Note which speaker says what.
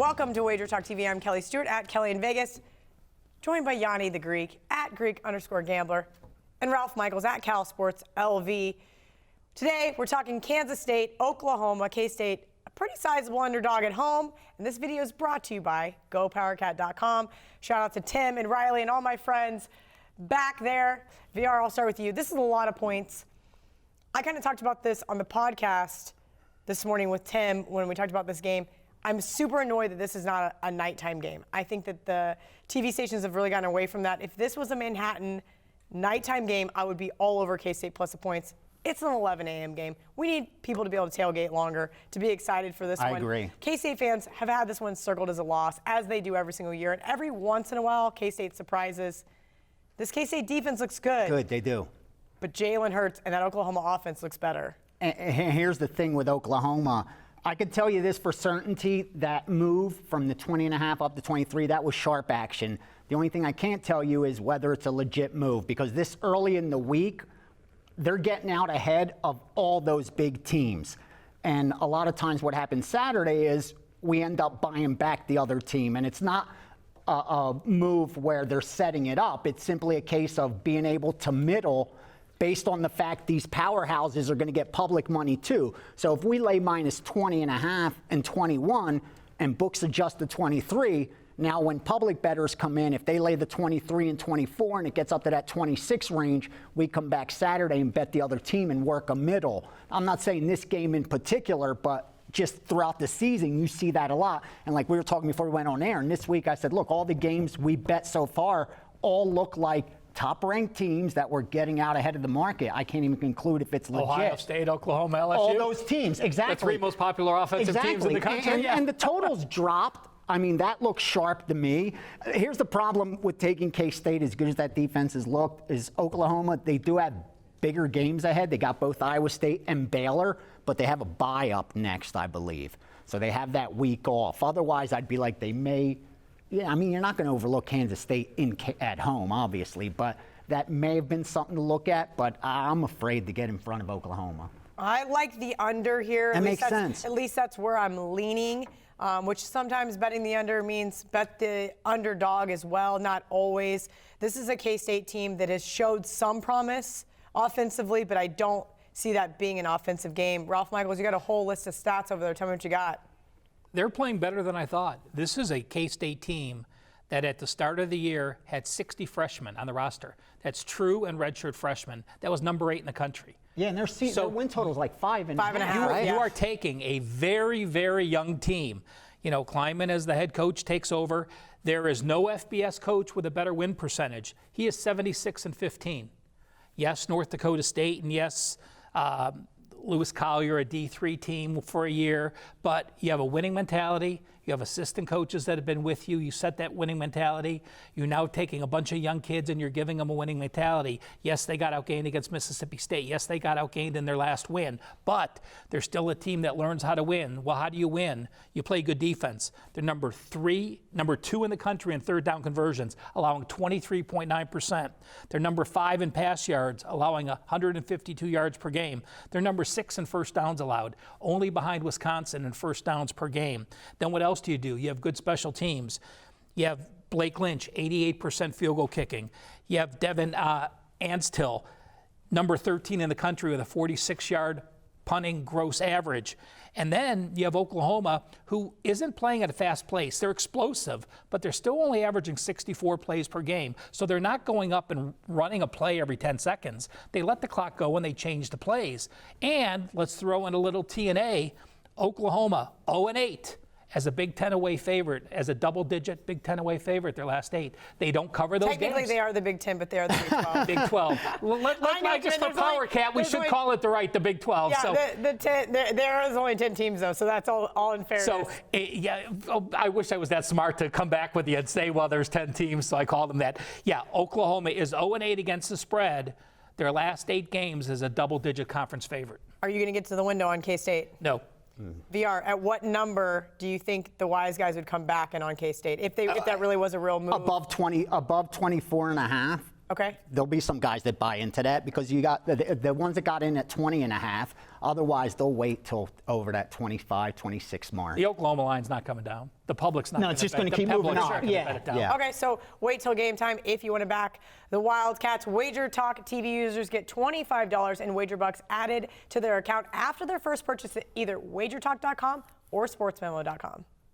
Speaker 1: Welcome to WagerTalk TV. I'm Kelly Stewart at Kelly in Vegas, joined by Yanni the Greek at Greek_Gambler and Ralph Michaels at Cal Sports LV. Today, we're talking Kansas State, Oklahoma. K-State, a pretty sizable underdog at home. And this video is brought to you by GoPowerCat.com. Shout out to Tim and Riley and all my friends back there. VR, I'll start with you. This is a lot of points. I kind of talked about this on the podcast this morning with Tim when we talked about this game. I'm super annoyed that this is not a nighttime game. I think that the TV stations have really gotten away from that. If this was a Manhattan nighttime game, I would be all over K-State plus the points. It's an 11 a.m. game. We need people to be able to tailgate longer, to be excited for this one.
Speaker 2: I agree.
Speaker 1: K-State fans have had this one circled as a loss, as they do every single year. And every once in a while, K-State surprises. This K-State defense looks good.
Speaker 2: Good, they do.
Speaker 1: But Jalen Hurts and that Oklahoma offense looks better.
Speaker 2: And here's the thing with Oklahoma. I can tell you this for certainty, that move from the 20.5 up to 23, that was sharp action. The only thing I can't tell you is whether it's a legit move, because this early in the week, they're getting out ahead of all those big teams. And a lot of times what happens Saturday is we end up buying back the other team. And it's not a move where they're setting it up. It's simply a case of being able to middle based on the fact these powerhouses are going to get public money too. So if we lay minus 20.5 and 21 and books adjust to 23, now when public bettors come in, if they lay the 23 and 24 and it gets up to that 26 range, we come back Saturday and bet the other team and work a middle. I'm not saying this game in particular, but just throughout the season, you see that a lot. And like we were talking before we went on air, and this week I said, look, all the games we bet so far all look like top-ranked teams that were getting out ahead of the market. I can't even conclude if it's legit.
Speaker 3: Ohio State, Oklahoma, LSU.
Speaker 2: All those teams, exactly.
Speaker 3: The three most popular offensive teams in the country.
Speaker 2: And the totals dropped. I mean, that looks sharp to me. Here's the problem with taking K-State, as good as that defense has looked, is Oklahoma, they do have bigger games ahead. They got both Iowa State and Baylor, but they have a bye up next, I believe. So they have that week off. Otherwise, I'd be like, they may. Yeah, I mean, you're not going to overlook Kansas State at home, obviously, but that may have been something to look at, but I'm afraid to get in front of Oklahoma.
Speaker 1: I like the under here.
Speaker 2: That makes sense.
Speaker 1: At least that's where I'm leaning, which sometimes betting the under means bet the underdog as well, not always. This is a K-State team that has showed some promise offensively, but I don't see that being an offensive game. Ralph Michaels, you got a whole list of stats over there. Tell me what you got.
Speaker 3: They're playing better than I thought. This is a K-State team that at the start of the year had 60 freshmen on the roster. That's true and redshirt freshmen. That was number 8 in the country.
Speaker 2: Yeah, and their win total is like 5.5.
Speaker 1: Right?
Speaker 3: You are taking a very, very young team. You know, Kleiman as the head coach takes over. There is no FBS coach with a better win percentage. He is 76-15. Yes, North Dakota State, and yes, Lewis Collier, a D3 team for a year, but you have a winning mentality. You have assistant coaches that have been with you. You set that winning mentality. You're now taking a bunch of young kids and you're giving them a winning mentality. Yes, they got outgained against Mississippi State. Yes, they got outgained in their last win, but they're still a team that learns how to win. Well, how do you win? You play good defense. They're number 2 in the country in third down conversions, allowing 23.9%. They're number 5 in pass yards, allowing 152 yards per game. They're number 6 in first downs allowed, only behind Wisconsin in first downs per game. Then what else do? You have good special teams. You have Blake Lynch, 88% field goal kicking. You have Devin Anstill, number 13 in the country with a 46-yard punting gross average. And then you have Oklahoma, who isn't playing at a fast pace. They're explosive, but they're still only averaging 64 plays per game. So they're not going up and running a play every 10 seconds. They let the clock go and they change the plays. And let's throw in a little T&A. Oklahoma, 0-8. As a Big Ten away favorite, as a double-digit Big Ten away favorite, their last 8. They don't cover those games.
Speaker 1: Technically, they are the Big Ten, but they are the Big 12.
Speaker 3: Big 12. Well, let's just for Power Cat, we should call it the Big 12.
Speaker 1: Yeah,
Speaker 3: so,
Speaker 1: there is only 10 teams, though, so that's all in fairness.
Speaker 3: So, I wish I was that smart to come back with you and say, well, there's 10 teams, so I call them that. Yeah, Oklahoma is 0-8 against the spread. Their last 8 games is a double-digit conference favorite.
Speaker 1: Are you going to get to the window on K-State?
Speaker 3: No.
Speaker 1: VR, at what number do you think the wise guys would come back and on K-State if that really was a real move?
Speaker 2: Above 24.5.
Speaker 1: Okay.
Speaker 2: There'll be some guys that buy into that because you got the ones that got in at 20.5. Otherwise, they'll wait till over that 25, 26 mark.
Speaker 3: The Oklahoma line's not coming down. The public's not.
Speaker 2: No, it's just going to keep moving on.
Speaker 3: Yeah.
Speaker 1: Okay, so wait till game time if you want to back the Wildcats. WagerTalk TV users get $25 in wager bucks added to their account after their first purchase at either WagerTalk.com or SportsMemo.com.